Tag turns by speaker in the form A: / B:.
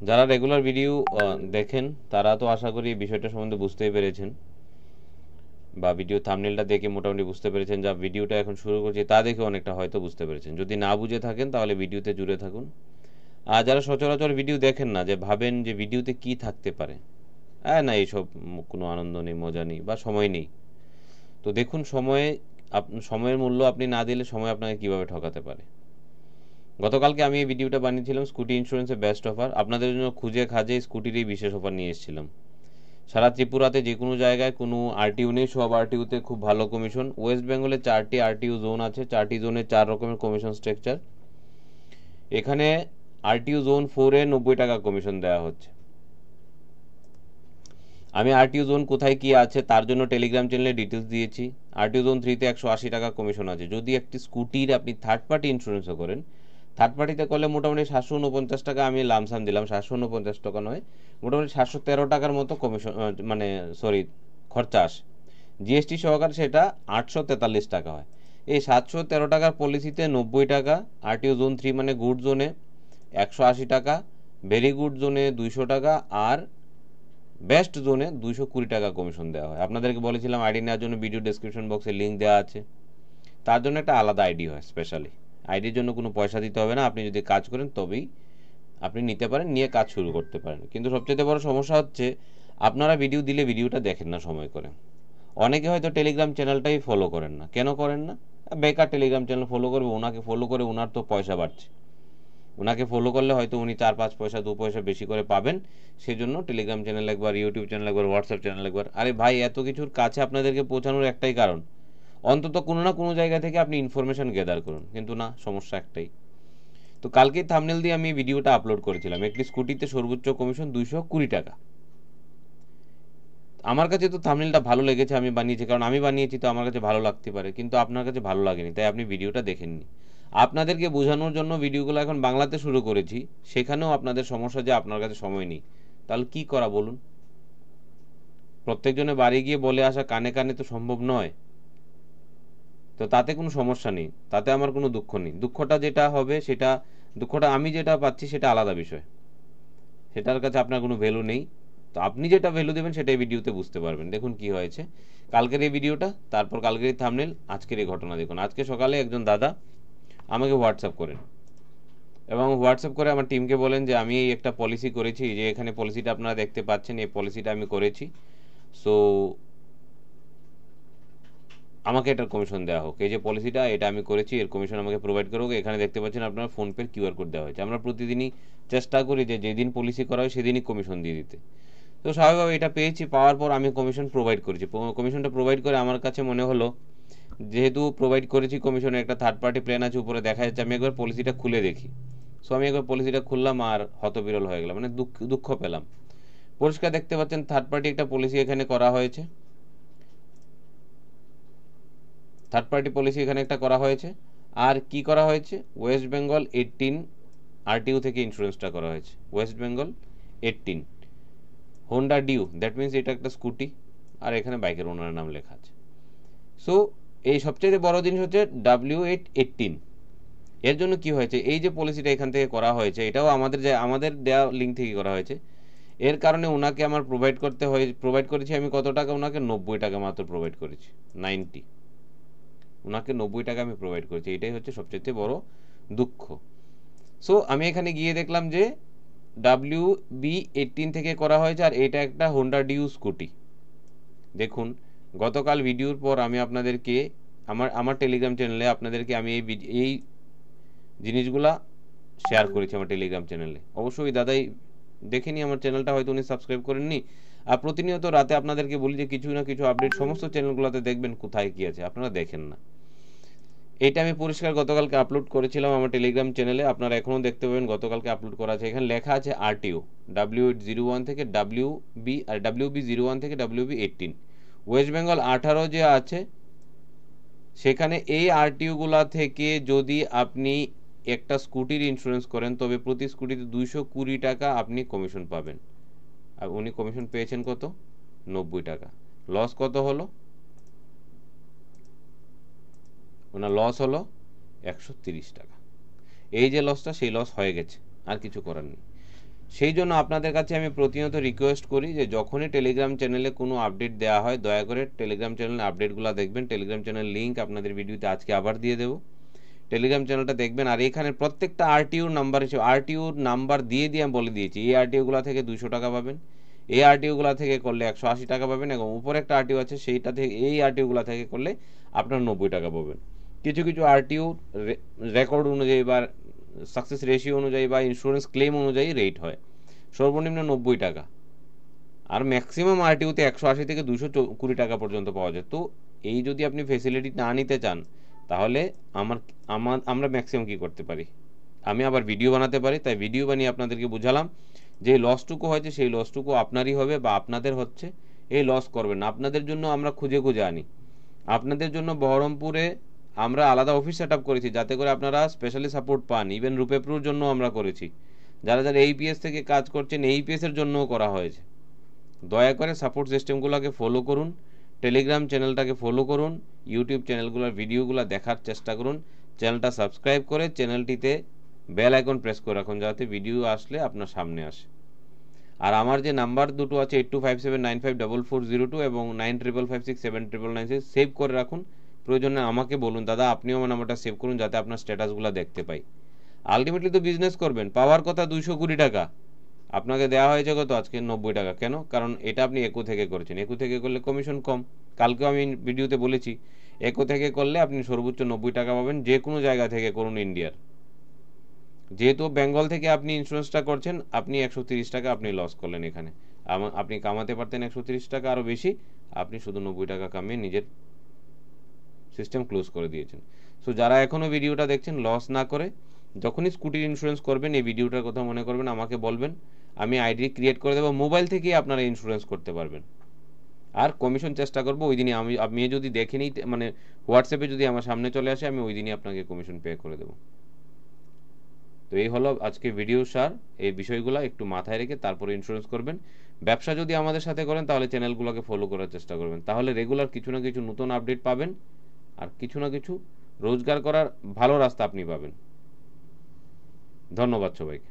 A: যারা regular video দেখেন তারা তো আশা করি এই বিষয়টা সম্বন্ধে বুঝতেই পেরেছেন, বা ভিডিও থাম্বনেলটা দেখে মোটামুটি বুঝতে পেরেছেন, যা ভিডিওটা এখন শুরু করছি তা দেখে অনেকটা হয়তো বুঝতে পেরেছেন। যদি না বুঝে থাকেন তাহলে ভিডিওতে জুড়ে থাকুন। আর যারা সচরাচর ভিডিও দেখেন না, যে ভাবেন যে ভিডিওতে কি থাকতে পারে, না এইসব কোনো আনন্দ নেই, মজা নেই বা সময় নেই, তো দেখুন সময়ের মূল্য আপনি না দিলে সময় আপনাকে কিভাবে ঠকাতে পারে। গতকালকে আমি এই ভিডিওটা বানিয়েছিলাম স্কুটি ইন্স্যুরেন্সের বেস্ট অফার। আপনাদের জন্য খুঁজে খাজে স্কুটির এই বিশেষ অফার নিয়ে এসেছিলাম। সারা ত্রিপুরাতে যে কোনো জায়গায় কোনো আরটিউ নেই, সব আরটিউতে খুব ভালো কমিশন। ওয়েস্ট বেঙ্গলে 4টি আরটিউ জোন আছে, 4টি জোনে 4 রকমের কমিশন স্ট্রাকচার। এখানে আরটিউ জোন 4-এ 90 টাকা কমিশন দেওয়া হচ্ছে। আমি আরটিউ জোন কোথায় কি আছে তার জন্য টেলিগ্রাম চ্যানেলে ডিটেলস দিয়েছি। আরটিউ জোন 3-তে 180 টাকা কমিশন আছে। যদি একটি স্কুটির আপনি থার্ড পার্টি ইন্স্যুরেন্সও করেন, থার্ড পার্টিতে করলে মোটামুটি 749 টাকা আমি লামসাম দিলাম, 749 টাকা নয়, মোটামুটি 713 টাকার মতো কমিশন, মানে সরি, খরচা আসে। জিএসটি সহকারে সেটা 843 টাকা হয়। এই 713 টাকার পলিসিতে 90 টাকা, আরটিও জোন 3 মানে গুড জোনে 180 টাকা, ভেরি গুড জোনে 200 টাকা, আর বেস্ট জোনে 220 টাকা কমিশন দেওয়া হয়। আপনাদেরকে বলেছিলাম আইডি নেওয়ার জন্য ভিডিও ডেসক্রিপশন বক্সে লিঙ্ক দেওয়া আছে, তার জন্য একটা আলাদা আইডি হয় স্পেশালি। আইডির জন্য কোনো পয়সা দিতে হবে না, আপনি যদি কাজ করেন তবেই আপনি নিতে পারেন, নিয়ে কাজ শুরু করতে পারেন। কিন্তু সবচেয়ে বড় সমস্যা হচ্ছে আপনারা ভিডিও দিলে ভিডিওটা দেখেন না সময় করে। অনেকে হয়তো টেলিগ্রাম চ্যানেলটাই ফলো করেন না। কেন করেন না? বেকার টেলিগ্রাম চ্যানেল ফলো করবে, ওনাকে ফলো করে ওনার তো পয়সা বাড়ছে, ওনাকে ফলো করলে হয়তো উনি 4-5 পয়সা 2 পয়সা বেশি করে পাবেন। সেজন্য টেলিগ্রাম চ্যানেল একবার, ইউটিউব চ্যানেল একবার, হোয়াটসঅ্যাপ চ্যানেল একবার। আরে ভাই, এত কিছুর কাছে আপনাদেরকে পৌঁছানোর একটাই কারণ, অন্তত কোনো না কোনো জায়গা থেকে আপনি ইনফরমেশন গ্যাদার করুন। কিন্তু না, সমস্যা একটাই। তো কালকে থাম্বনেল দিয়ে আমি ভিডিওটা আপলোড করেছিলাম, একটি স্কুটিতে সর্বোচ্চ কমিশন 220 টাকা। আমার কাছে তো থাম্বনেলটা ভালো লেগেছে, আমি বানিয়েছি, কারণ আমি বানিয়েছি তো আমার কাছে ভালো লাগতে পারে, কিন্তু আপনার কাছে ভালো লাগেনি, তাই আপনি ভিডিওটা দেখেননি। আপনাদেরকে বোঝানোর জন্য ভিডিওগুলো এখন বাংলাতে শুরু করেছি, সেখানেও আপনাদের সমস্যা যে আপনার কাছে সময় নেই। তাহলে কি করা বলুন? প্রত্যেকজনে বাড়ি গিয়ে বলে আসা কানে কানে তো সম্ভব নয়। তো তাতে কোনো সমস্যা নেই, তাতে আমার কোনো দুঃখ নেই। দুঃখটা যেটা হবে সেটা, দুঃখটা আমি যেটা পাচ্ছি সেটা আলাদা বিষয়, সেটার কাছে আপনার কোনো ভ্যালু নেই। তো আপনি যেটা ভ্যালু দেবেন সেটাই ভিডিওতে বুঝতে পারবেন। দেখুন কি হয়েছে কালকের এই ভিডিওটা, তারপর কালকের থাম্বনেল, আজকের এই ঘটনা দেখুন। আজকে সকালে একজন দাদা আমাকে হোয়াটসঅ্যাপ করেন এবং হোয়াটসঅ্যাপ করে আমার টিমকে বলেন যে আমি এই একটা পলিসি করেছি, যে এখানে পলিসিটা আপনারা দেখতে পাচ্ছেন, এই পলিসিটা আমি করেছি, সো আমাকে এটার কমিশন দেওয়া হোক। এই যে পলিসিটা, এটা আমি করেছি, এর কমিশন আমাকে প্রোভাইড করা হোক। এখানে দেখতে পাচ্ছেন আপনার ফোনপের কিউআর কোড দেওয়া হয়েছে। আমরা প্রতিদিনই চেষ্টা করি যে যেদিন পলিসি করা হয় সেদিনই কমিশন দিয়ে দিতে। তো স্বাভাবিকভাবে এটা পেয়েছি, পাওয়ার পর আমি কমিশন প্রোভাইড করেছি। কমিশনটা প্রোভাইড করে আমার কাছে মনে হলো, যেহেতু প্রোভাইড করেছি কমিশনের একটা থার্ড পার্টি প্ল্যান আছে উপরে দেখা যাচ্ছে, আমি একবার পলিসিটা খুলে দেখি। সো আমি একবার পলিসিটা খুললাম আর হতবিরল হয়ে গেলাম, মানে দুঃখ পেলাম। পরিষ্কার দেখতে পাচ্ছেন থার্ড পার্টি একটা পলিসি এখানে করা হয়েছে, থার্ড পার্টি পলিসি এখানে একটা করা হয়েছে। আর কি করা হয়েছে? ওয়েস্ট বেঙ্গল 18 আরটিউ থেকে ইন্স্যুরেন্সটা করা হয়েছে। West Bengal 18 Honda Dio, that means এটা একটা স্কুটি, আর এখানে বাইকের ওনার নাম লেখা আছে। সো এই সবচেয়ে বড় জিনিস হচ্ছে W818। এর জন্য কি হয়েছে, এই যে পলিসিটা এখান থেকে করা হয়েছে, এটাও আমাদের দেওয়া লিঙ্ক থেকে করা হয়েছে। এর কারণে ওনাকে আমার প্রোভাইড করেছি আমি কত টাকা? ওনাকে 90 টাকা মাত্র প্রোভাইড করেছি, 90। ওনাকে 90 টাকা আমি প্রোভাইড করেছি, এটাই হচ্ছে সবচেয়ে বড় দুঃখ। সো আমি এখানে গিয়ে দেখলাম যে WB18 থেকে করা হয়েছে, আর এটা একটা হোন্ডা ডিউ স্কুটি। দেখুন, গতকাল ভিডিওর পর আমি আপনাদেরকে আমার টেলিগ্রাম চ্যানেলে আপনাদেরকে আমি এই জিনিসগুলা শেয়ার করেছি আমার টেলিগ্রাম চ্যানেলে। অবশ্যই দাদাই দেখেনি আমার চ্যানেলটা, হয়তো উনি সাবস্ক্রাইব করেননি। আর প্রতিনিয়ত রাতে আপনাদেরকে বলি যে কিছু না কিছু আপডেট সমস্ত চ্যানেলগুলোতে দেখবেন, কোথায় কি আছে আপনারা দেখেন না। এটা আমি পরিষ্কার গতকালকে আপলোড করেছিলাম আমার টেলিগ্রাম চ্যানেলে, আপনারা এখনও দেখতে পাবেন, গতকালকে আপলোড করা আছে। এখানে লেখা আছে আরটিও W801 থেকে WB01 থেকে WB18। ওয়েস্ট বেঙ্গল 18 যে আছে সেখানে এই আরটিওগুলা থেকে যদি আপনি একটা স্কুটির ইন্স্যুরেন্স করেন, তবে প্রতি স্কুটিতে 220 টাকা আপনি কমিশন পাবেন। আর উনি কমিশন পেয়েছেন কত? 90 টাকা। লস কত হলো? ওনার লস হলো 130 টাকা। এই যে লসটা, সেই লস হয়ে গেছে, আর কিছু করার নেই। সেই জন্য আপনাদের কাছে আমি প্রতিনিয়ত রিকোয়েস্ট করি যে যখনই টেলিগ্রাম চ্যানেলে কোনো আপডেট দেওয়া হয় দয়া করে টেলিগ্রাম চ্যানেলের আপডেটগুলো দেখবেন। টেলিগ্রাম চ্যানেল লিঙ্ক আপনাদের ভিডিওতে আজকে আবার দিয়ে দেবো, টেলিগ্রাম চ্যানেলটা দেখবেন। আর এখানে প্রত্যেকটা আরটিউর নাম্বার হিসেবে আরটিউর নাম্বার দিয়ে আমি বলে দিয়েছি, এই আরটিউগুলো থেকে 200 টাকা পাবেন, এই আরটিউগুলো থেকে করলে 180 টাকা পাবেন, এবং উপরে একটা আরটিউ আছে সেইটা থেকে, এই আরটিউগুলো থেকে করলে আপনার 90 টাকা পাবেন। কিছু কিছু আরটিউ রেকর্ড অনুযায়ী বা সাকসেস রেশিও অনুযায়ী বা ইন্স্যুরেন্স ক্লেম অনুযায়ী রেট হয়, সর্বনিম্ন 90 টাকা, আর ম্যাক্সিমাম আরটিউতে 180 থেকে 220 টাকা পর্যন্ত পাওয়া যায়। তো এই যদি আপনি ফেসিলিটি না নিতে চান তাহলে আমরা ম্যাক্সিমাম কি করতে পারি, আমি আবার ভিডিও বানাতে পারি, তাই ভিডিও বানিয়ে আপনাদেরকে বুঝালাম যে লসটুকু হয়েছে সেই লসটুকু আপনারই হবে বা আপনাদের হচ্ছে, এই লস করবেন না। আপনাদের জন্য আমরা খুঁজে খুঁজে আনি, আপনাদের জন্য বহরমপুরে আমরা আলাদা অফিস সেট আপ করেছি যাতে করে আপনারা স্পেশালি সাপোর্ট পান। ইভেন রুপে প্রুর জন্য আমরা করেছি, যারা যারা এইপিএস থেকে কাজ করছেন এইপিএস এর জন্যও করা হয়েছে। দয়া করে সাপোর্ট সিস্টেমগুলোকে ফলো করুন, টেলিগ্রাম চ্যানেলটাকে ফলো করুন, ইউটিউব চ্যানেলগুলোর ভিডিওগুলো দেখার চেষ্টা করুন, চ্যানেলটা সাবস্ক্রাইব করে চ্যানেলটিতে বেল আইকন প্রেস করে রাখুন যাতে ভিডিও আসলে আপনার সামনে আসে। আর আমার যে নাম্বার দুটো আছে 8257954402 এবং 9555679996 সেভ করে রাখুন। প্রয়োজনে আমাকে বলুন দাদা আপনিও আমার নাম্বারটা সেভ করুন যাতে আপনার স্ট্যাটাসগুলো দেখতে পাই। আলটিমেটলি তো বিজনেস করবেন, পাওয়ার কথা 220 টাকা, আপনাকে দেওয়া হয়েছে কত আজকে 90 টাকা। কেন? কারণ এটা আপনি একো থেকে করেছেন, একো থেকে করলে কমিশন কম। কালকেও আমি ভিডিওতে বলেছি একো থেকে করলে আপনি সর্বোচ্চ 90 টাকা পাবেন, যে কোনো জায়গা থেকে করুন ইন্ডিয়ার। যেহেতু বেঙ্গল থেকে আপনি ইন্স্যুরেন্সটা করছেন, আপনি 130 টাকা আপনি লস করলেন এখানে, আপনি কামাতে পারতেন 130 টাকা আরও বেশি, আপনি শুধু 90 টাকা কামিয়ে নিজের সিস্টেম ক্লোজ করে দিয়েছেন। সো যারা এখনও ভিডিওটা দেখছেন লস না করে যখনই স্কুটির ইন্স্যুরেন্স করবেন এই ভিডিওটার কথা মনে করবেন, আমাকে বলবেন, আমি আইডি ক্রিয়েট করে দেবো, মোবাইল থেকেই আপনারা ইন্স্যুরেন্স করতে পারবেন। আর কমিশন চেষ্টা করবো ওই দিনই, আমি যদি দেখে নিই মানে হোয়াটসঅ্যাপে যদি আমার সামনে চলে আসে আমি ওই দিনই আপনাকে কমিশন পে করে দেবো। তো এই হলো আজকে ভিডিও সার, এই বিষয়গুলো একটু মাথায় রেখে তারপরে ইন্স্যুরেন্স করবেন। ব্যবসা যদি আমাদের সাথে করেন তাহলে চ্যানেলগুলোকে ফলো করার চেষ্টা করবেন, তাহলে রেগুলার কিছু না কিছু নতুন আপডেট পাবেন আর কিছু না কিছু রোজগার করার ভালো রাস্তা আপনি পাবেন। ধন্যবাদ সবাইকে।